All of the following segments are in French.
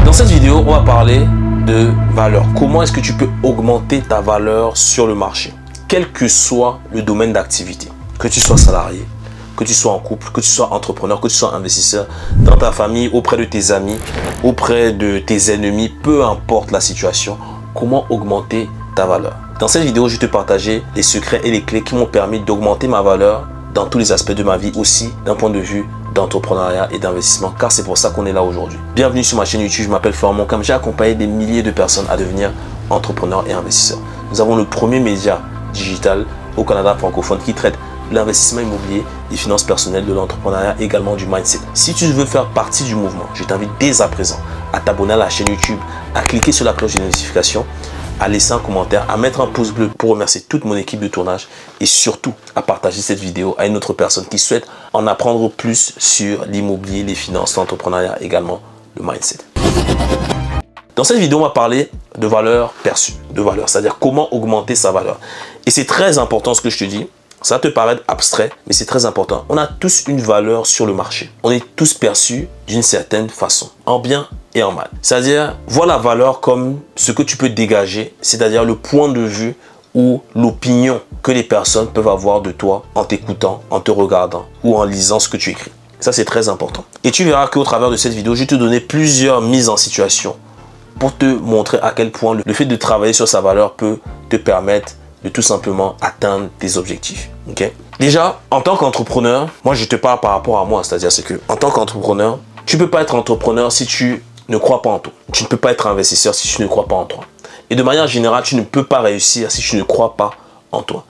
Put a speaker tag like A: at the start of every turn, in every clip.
A: Dans cette vidéo, on va parler de valeur. Comment est-ce que tu peux augmenter ta valeur sur le marché, quel que soit le domaine d'activité, que tu sois salarié, que tu sois en couple, que tu sois entrepreneur, que tu sois investisseur, dans ta famille, auprès de tes amis, auprès de tes ennemis, peu importe la situation, comment augmenter ta valeur. Dans cette vidéo, je vais te partager les secrets et les clés qui m'ont permis d'augmenter ma valeur dans tous les aspects de ma vie, aussi d'un point de vue d'entrepreneuriat et d'investissement, car c'est pour ça qu'on est là aujourd'hui. Bienvenue sur ma chaîne YouTube, je m'appelle Florent Moncam, j'ai accompagné des milliers de personnes à devenir entrepreneurs et investisseurs. Nous avons le premier média digital au Canada francophone qui traite l'investissement immobilier, des finances personnelles, de l'entrepreneuriat, également du mindset. Si tu veux faire partie du mouvement, je t'invite dès à présent à t'abonner à la chaîne YouTube, à cliquer sur la cloche de notification, à laisser un commentaire, à mettre un pouce bleu pour remercier toute mon équipe de tournage et surtout à partager cette vidéo à une autre personne qui souhaite en apprendre plus sur l'immobilier, les finances, l'entrepreneuriat, également le mindset. Dans cette vidéo, on va parler de valeur perçue, de valeur, c'est-à-dire comment augmenter sa valeur. Et c'est très important ce que je te dis. Ça va te paraître abstrait, mais c'est très important. On a tous une valeur sur le marché. On est tous perçus d'une certaine façon, en bien et en mal. C'est-à-dire, vois la valeur comme ce que tu peux dégager, c'est-à-dire le point de vue ou l'opinion que les personnes peuvent avoir de toi en t'écoutant, en te regardant ou en lisant ce que tu écris. Ça, c'est très important. Et tu verras qu'au travers de cette vidéo, je vais te donner plusieurs mises en situation pour te montrer à quel point le fait de travailler sur sa valeur peut te permettre de tout simplement atteindre tes objectifs. Okay? Déjà, en tant qu'entrepreneur, moi je te parle par rapport à moi, c'est-à-dire c'est que en tant qu'entrepreneur, tu ne peux pas être entrepreneur si tu ne crois pas en toi. Tu ne peux pas être investisseur si tu ne crois pas en toi. Et de manière générale, tu ne peux pas réussir si tu ne crois pas en toi.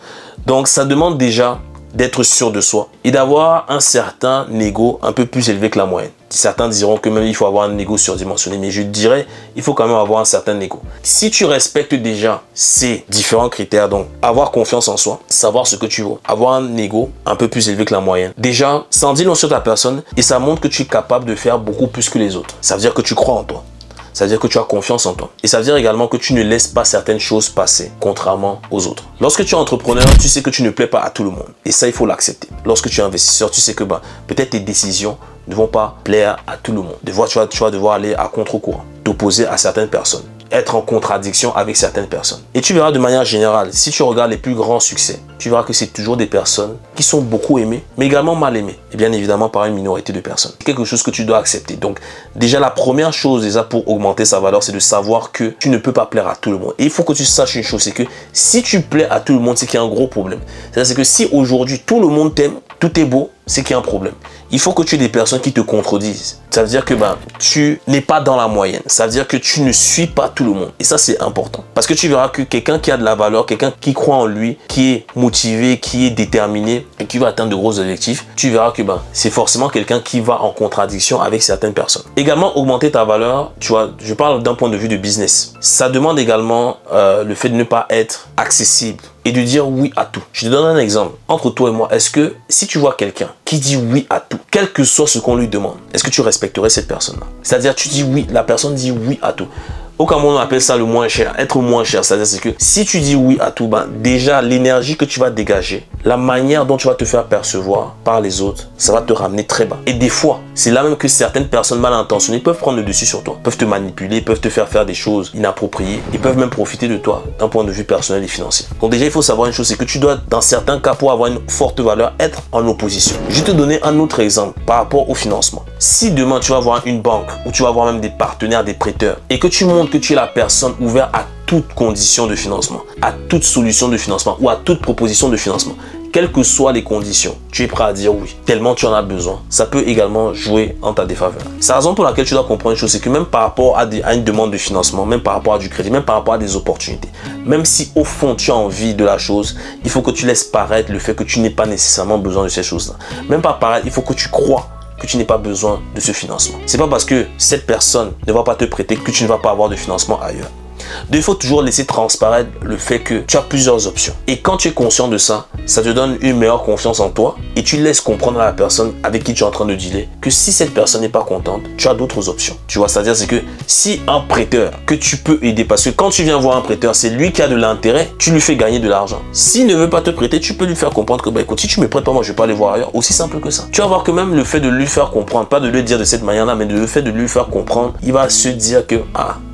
A: Donc ça demande déjà d'être sûr de soi et d'avoir un certain ego un peu plus élevé que la moyenne. Certains diront que même il faut avoir un ego surdimensionné, mais je dirais il faut quand même avoir un certain ego. Si tu respectes déjà ces différents critères, donc avoir confiance en soi, savoir ce que tu veux, avoir un ego un peu plus élevé que la moyenne, déjà ça en dit long sur ta personne et ça montre que tu es capable de faire beaucoup plus que les autres. Ça veut dire que tu crois en toi. Ça veut dire que tu as confiance en toi. Et ça veut dire également que tu ne laisses pas certaines choses passer, contrairement aux autres. Lorsque tu es entrepreneur, tu sais que tu ne plais pas à tout le monde. Et ça, il faut l'accepter. Lorsque tu es investisseur, tu sais que peut-être tes décisions ne vont pas plaire à tout le monde. Des fois, tu vas devoir aller à contre-courant, t'opposer à certaines personnes, être en contradiction avec certaines personnes. Et tu verras de manière générale, si tu regardes les plus grands succès, tu verras que c'est toujours des personnes qui sont beaucoup aimées, mais également mal aimées. Et bien évidemment par une minorité de personnes. C'est quelque chose que tu dois accepter. Donc déjà la première chose déjà pour augmenter sa valeur, c'est de savoir que tu ne peux pas plaire à tout le monde. Et il faut que tu saches une chose, c'est que si tu plais à tout le monde, c'est qu'il y a un gros problème. C'est-à-dire que si aujourd'hui tout le monde t'aime, tout est beau, c'est qu'il y a un problème. Il faut que tu aies des personnes qui te contredisent. Ça veut dire que tu n'es pas dans la moyenne. Ça veut dire que tu ne suis pas tout le monde. Et ça, c'est important. Parce que tu verras que quelqu'un qui a de la valeur, quelqu'un qui croit en lui, qui est motivé, qui est déterminé et qui va atteindre de gros objectifs, tu verras que c'est forcément quelqu'un qui va en contradiction avec certaines personnes. Également, augmenter ta valeur, tu vois, je parle d'un point de vue de business. Ça demande également le fait de ne pas être accessible et de dire oui à tout. Je te donne un exemple. Entre toi et moi, est-ce que si tu vois quelqu'un qui dit oui à tout, quel que soit ce qu'on lui demande, est-ce que tu respecterais cette personne-là? C'est-à-dire, tu dis oui, la personne dit oui à tout. Au Cameroun, on appelle ça le moins cher, être moins cher. C'est-à-dire que si tu dis oui à tout, déjà l'énergie que tu vas dégager, la manière dont tu vas te faire percevoir par les autres, ça va te ramener très bas. Et des fois, c'est là même que certaines personnes mal intentionnées peuvent prendre le dessus sur toi, peuvent te manipuler, peuvent te faire des choses inappropriées et peuvent même profiter de toi d'un point de vue personnel et financier. Donc déjà, il faut savoir une chose, c'est que tu dois, dans certains cas, pour avoir une forte valeur, être en opposition. Je vais te donner un autre exemple par rapport au financement. Si demain, tu vas voir une banque ou tu vas voir même des partenaires, des prêteurs et que tu montres que tu es la personne ouverte à toute condition de financement, à toute solution de financement ou à toute proposition de financement, quelles que soient les conditions, tu es prêt à dire oui, tellement tu en as besoin, ça peut également jouer en ta défaveur. C'est la raison pour laquelle tu dois comprendre une chose, c'est que même par rapport à une demande de financement, même par rapport à du crédit, même par rapport à des opportunités, même si au fond tu as envie de la chose, il faut que tu laisses paraître le fait que tu n'aies pas nécessairement besoin de ces choses-là. Même pas paraître, il faut que tu crois que tu n'aies pas besoin de ce financement. C'est pas parce que cette personne ne va pas te prêter que tu ne vas pas avoir de financement ailleurs. Donc, il faut toujours laisser transparaître le fait que tu as plusieurs options. Et quand tu es conscient de ça, ça te donne une meilleure confiance en toi et tu laisses comprendre à la personne avec qui tu es en train de dealer que si cette personne n'est pas contente, tu as d'autres options. Tu vois, c'est-à-dire c'est que si un prêteur que tu peux aider, parce que quand tu viens voir un prêteur, c'est lui qui a de l'intérêt, tu lui fais gagner de l'argent. S'il ne veut pas te prêter, tu peux lui faire comprendre que bah écoute, si tu me prêtes pas, moi je vais pas aller voir ailleurs. Aussi simple que ça. Tu vas voir que même le fait de lui faire comprendre, pas de lui dire de cette manière-là, mais le fait de lui faire comprendre, il va se dire que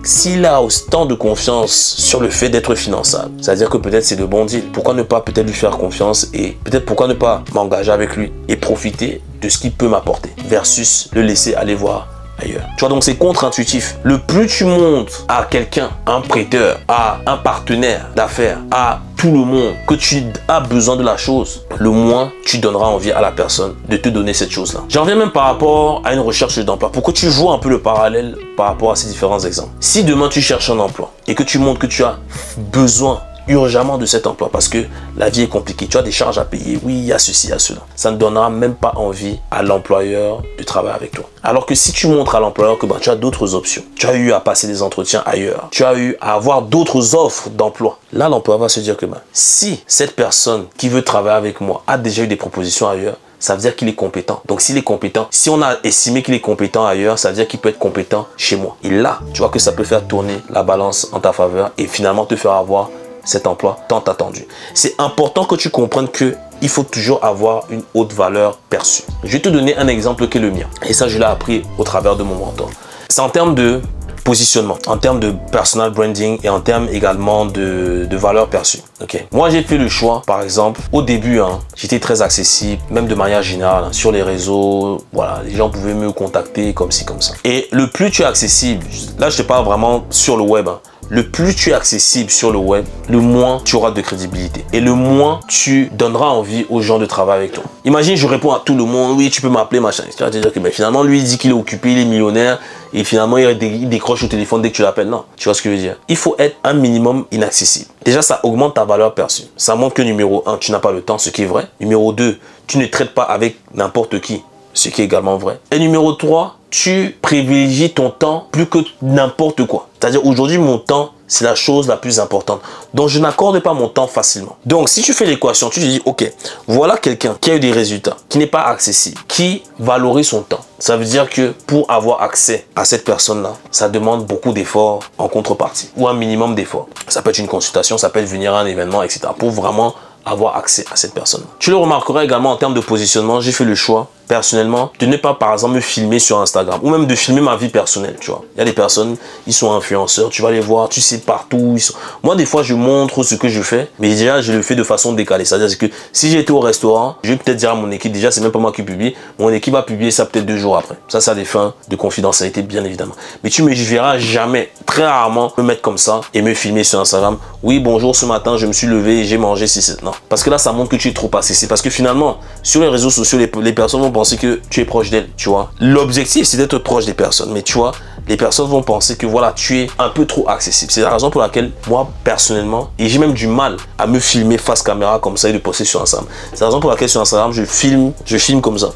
A: s'il a autant de confiance sur le fait d'être finançable, c'est-à-dire que peut-être c'est de bon deal. Pourquoi ne pas peut-être lui faire confiance et peut-être pourquoi ne pas m'engager avec lui et profiter de ce qu'il peut m'apporter versus le laisser aller voir ailleurs. Tu vois, donc c'est contre-intuitif. Le plus tu montres à quelqu'un, un prêteur, à un partenaire d'affaires, à tout le monde que tu as besoin de la chose, le moins tu donneras envie à la personne de te donner cette chose-là. J'en viens même par rapport à une recherche d'emploi. Pour que tu vois un peu le parallèle par rapport à ces différents exemples. Si demain tu cherches un emploi et que tu montres que tu as besoin urgemment de cet emploi parce que la vie est compliquée, tu as des charges à payer, oui, il y a ceci, il y a cela. Ça ne donnera même pas envie à l'employeur de travailler avec toi. Alors que si tu montres à l'employeur que tu as d'autres options, tu as eu à passer des entretiens ailleurs, tu as eu à avoir d'autres offres d'emploi, là l'employeur va se dire que si cette personne qui veut travailler avec moi a déjà eu des propositions ailleurs, ça veut dire qu'il est compétent. Donc s'il est compétent, si on a estimé qu'il est compétent ailleurs, ça veut dire qu'il peut être compétent chez moi. Et là, tu vois que ça peut faire tourner la balance en ta faveur et finalement te faire avoir cet emploi tant attendu. C'est important que tu comprennes que il faut toujours avoir une haute valeur perçue. Je vais te donner un exemple qui est le mien. Et ça, je l'ai appris au travers de mon mentor. C'est en termes de positionnement, en termes de personal branding et en termes également de valeur perçue. Okay. Moi, j'ai fait le choix, par exemple, au début, j'étais très accessible, même de manière générale, sur les réseaux. Voilà, les gens pouvaient me contacter comme ci, comme ça. Et le plus tu es accessible, là, je te parle vraiment sur le web, le plus tu es accessible sur le web, le moins tu auras de crédibilité. Et le moins tu donneras envie aux gens de travailler avec toi. Imagine, je réponds à tout le monde, oui, tu peux m'appeler, machin. Tu vas te dire que finalement, lui, il dit qu'il est occupé, il est millionnaire. Et finalement, il décroche au téléphone dès que tu l'appelles. Non, tu vois ce que je veux dire. Il faut être un minimum inaccessible. Déjà, ça augmente ta valeur perçue. Ça montre que numéro 1, tu n'as pas le temps, ce qui est vrai. Numéro 2, tu ne traites pas avec n'importe qui, ce qui est également vrai. Et numéro 3, tu privilégies ton temps plus que n'importe quoi. C'est-à-dire aujourd'hui, mon temps, c'est la chose la plus importante. Donc, je n'accorde pas mon temps facilement. Donc, si tu fais l'équation, tu te dis, ok, voilà quelqu'un qui a eu des résultats, qui n'est pas accessible, qui valorise son temps. Ça veut dire que pour avoir accès à cette personne-là, ça demande beaucoup d'efforts en contrepartie ou un minimum d'efforts. Ça peut être une consultation, ça peut être venir à un événement, etc. pour vraiment avoir accès à cette personne. Tu le remarqueras également en termes de positionnement, j'ai fait le choix personnellement de ne pas par exemple me filmer sur Instagram ou même de filmer ma vie personnelle, tu vois. Il y a des personnes, ils sont influenceurs, tu vas les voir, tu sais partout. Moi des fois je montre ce que je fais, mais déjà je le fais de façon décalée. C'est-à-dire que si j'étais au restaurant, je vais peut-être dire à mon équipe, déjà c'est même pas moi qui publie, mon équipe va publier ça peut-être 2 jours après. Ça a des fins de confidentialité bien évidemment. Mais tu me verras jamais, très rarement me mettre comme ça et me filmer sur Instagram. Oui bonjour, ce matin je me suis levé et j'ai mangé ceci. Non, parce que là ça montre que tu es trop accessible. Parce que finalement sur les réseaux sociaux les personnes vont penser que tu es proche d'elles, tu vois. L'objectif, c'est d'être proche des personnes. Mais tu vois, les personnes vont penser que voilà, tu es un peu trop accessible. C'est la raison pour laquelle moi, personnellement, et j'ai même du mal à me filmer face caméra comme ça et de poster sur Instagram. C'est la raison pour laquelle sur Instagram, je filme comme ça.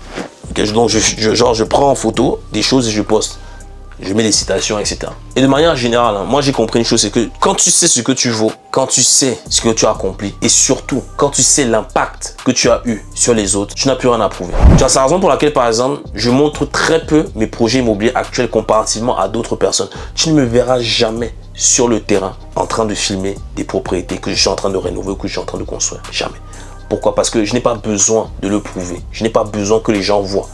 A: Okay, donc, je prends en photo des choses et je poste. Je mets des citations, etc. Et de manière générale, moi j'ai compris une chose, c'est que quand tu sais ce que tu vaux, quand tu sais ce que tu as accompli, et surtout quand tu sais l'impact que tu as eu sur les autres, tu n'as plus rien à prouver. Tu vois, c'est la raison pour laquelle, par exemple, je montre très peu mes projets immobiliers actuels comparativement à d'autres personnes. Tu ne me verras jamais sur le terrain en train de filmer des propriétés que je suis en train de rénover ou que je suis en train de construire. Jamais. Pourquoi? Parce que je n'ai pas besoin de le prouver. Je n'ai pas besoin que les gens voient.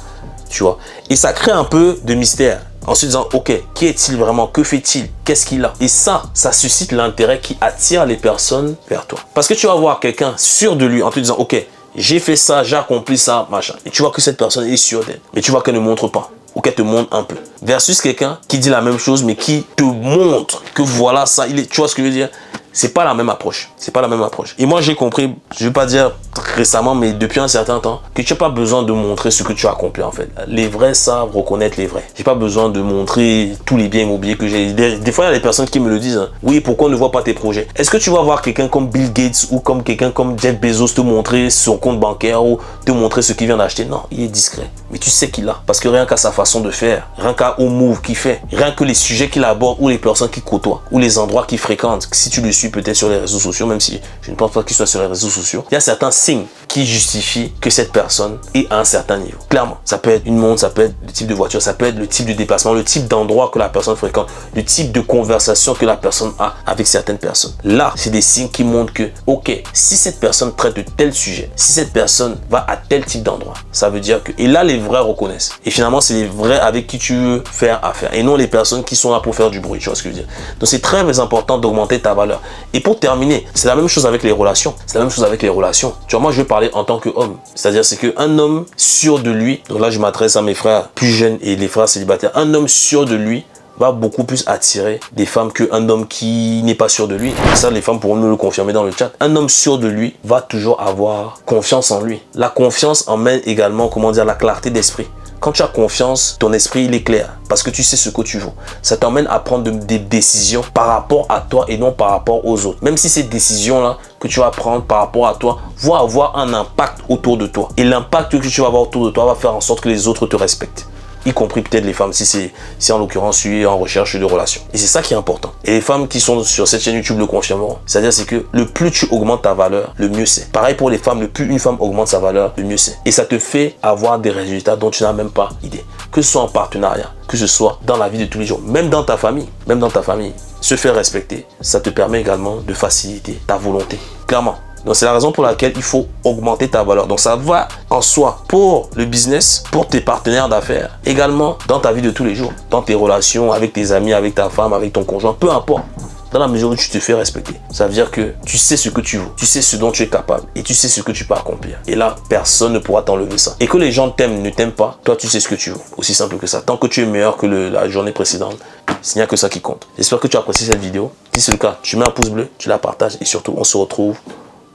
A: Tu vois. Et ça crée un peu de mystère. En se disant, ok, qui est-il vraiment? Que fait-il? Qu'est-ce qu'il a? Et ça suscite l'intérêt qui attire les personnes vers toi. Parce que tu vas voir quelqu'un sûr de lui en te disant, ok, j'ai fait ça, j'ai accompli ça, machin. Et tu vois que cette personne est sûre d'elle. Mais tu vois qu'elle ne montre pas. Ou qu'elle te montre un peu. Versus quelqu'un qui dit la même chose, mais qui te montre que voilà ça. Tu vois ce que je veux dire? C'est pas la même approche. C'est pas la même approche. Et moi, j'ai compris, je vais pas dire récemment, mais depuis un certain temps, que tu n'as pas besoin de montrer ce que tu as accompli en fait. Les vrais savent reconnaître les vrais. J'ai pas besoin de montrer tous les biens immobiliers que j'ai. Des fois, il y a des personnes qui me le disent. Hein. Oui, pourquoi on ne voit pas tes projets? Est-ce que tu vas voir quelqu'un comme Bill Gates ou comme quelqu'un comme Jeff Bezos te montrer son compte bancaire ou te montrer ce qu'il vient d'acheter? Non, il est discret. Mais tu sais qu'il a. Parce que rien qu'à sa façon de faire, rien qu'à au move qu'il fait, rien que les sujets qu'il aborde ou les personnes qu'il côtoie ou les endroits qu'il fréquente, si tu le suis peut-être sur les réseaux sociaux, même si je ne pense pas qu'il soit sur les réseaux sociaux, il y a certains signes qui justifient que cette personne est à un certain niveau. Clairement, ça peut être une montre, ça peut être le type de voiture, ça peut être le type de déplacement, le type d'endroit que la personne fréquente, le type de conversation que la personne a avec certaines personnes. Là, c'est des signes qui montrent que, ok, si cette personne traite de tel sujet, si cette personne va à tel type d'endroit, ça veut dire que... Et là, les vrais reconnaissent. Et finalement, c'est les vrais avec qui tu veux faire affaire et non les personnes qui sont là pour faire du bruit, tu vois ce que je veux dire. Donc, c'est très important d'augmenter ta valeur. Et pour terminer, c'est la même chose avec les relations. C'est la même chose avec les relations. Tu vois, moi, je vais parler en tant qu'homme. C'est-à-dire, c'est qu'un homme sûr de lui, donc là, je m'adresse à mes frères plus jeunes et les frères célibataires, un homme sûr de lui va beaucoup plus attirer des femmes qu'un homme qui n'est pas sûr de lui. Et ça, les femmes pourront nous le confirmer dans le chat. Un homme sûr de lui va toujours avoir confiance en lui. La confiance emmène également, comment dire, la clarté d'esprit. Quand tu as confiance, ton esprit, il est clair parce que tu sais ce que tu veux. Ça t'emmène à prendre des décisions par rapport à toi et non par rapport aux autres. Même si ces décisions-là que tu vas prendre par rapport à toi vont avoir un impact autour de toi. Et l'impact que tu vas avoir autour de toi va faire en sorte que les autres te respectent. Y compris peut-être les femmes, si en l'occurrence tu es en recherche de relations. Et c'est ça qui est important. Et les femmes qui sont sur cette chaîne YouTube le confirmeront. C'est-à-dire c'est que le plus tu augmentes ta valeur, le mieux c'est. Pareil pour les femmes, le plus une femme augmente sa valeur, le mieux c'est. Et ça te fait avoir des résultats dont tu n'as même pas idée. Que ce soit en partenariat, que ce soit dans la vie de tous les jours, même dans ta famille. Même dans ta famille. Se faire respecter, ça te permet également de faciliter ta volonté. Clairement. Donc, c'est la raison pour laquelle il faut augmenter ta valeur. Donc, ça va en soi pour le business, pour tes partenaires d'affaires, également dans ta vie de tous les jours, dans tes relations avec tes amis, avec ta femme, avec ton conjoint, peu importe. Dans la mesure où tu te fais respecter, ça veut dire que tu sais ce que tu veux, tu sais ce dont tu es capable et tu sais ce que tu peux accomplir. Et là, personne ne pourra t'enlever ça. Et que les gens t'aiment, ne t'aiment pas, toi tu sais ce que tu veux. Aussi simple que ça. Tant que tu es meilleur que la journée précédente, il n'y a que ça qui compte. J'espère que tu as apprécié cette vidéo. Si c'est le cas, tu mets un pouce bleu, tu la partages et surtout, on se retrouve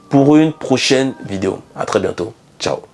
A: pour une prochaine vidéo. À très bientôt. Ciao.